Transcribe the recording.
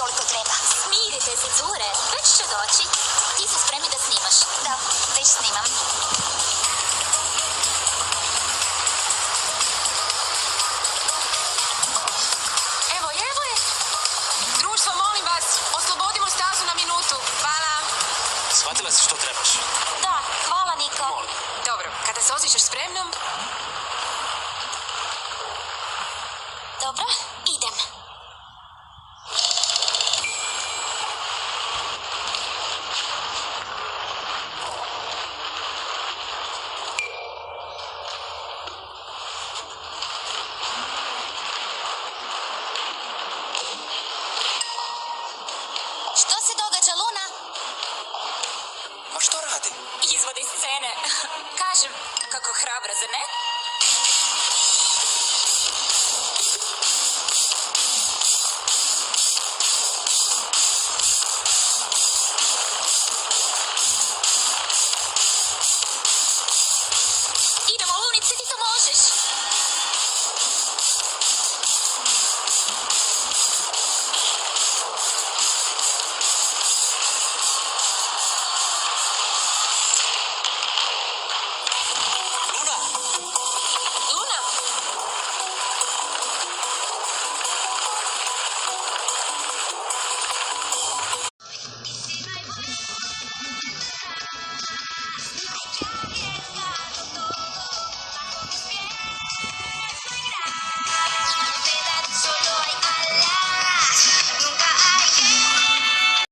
toliko treba. Smirite se, cure. Već će doći. Ti si spremni da snimaš? Da, već snimam. Evo je. Društvo, molim vas, oslobodimo stazu na minutu. Hvala. Shvatila si što trebaš? Da, hvala Niko. Molim. Dobro, kada se osjećaš spremnom, Dobro, idem. Što se događa, Luna? Ma što radi? Izvodi scene. Kažem, kako hrabra, zar ne?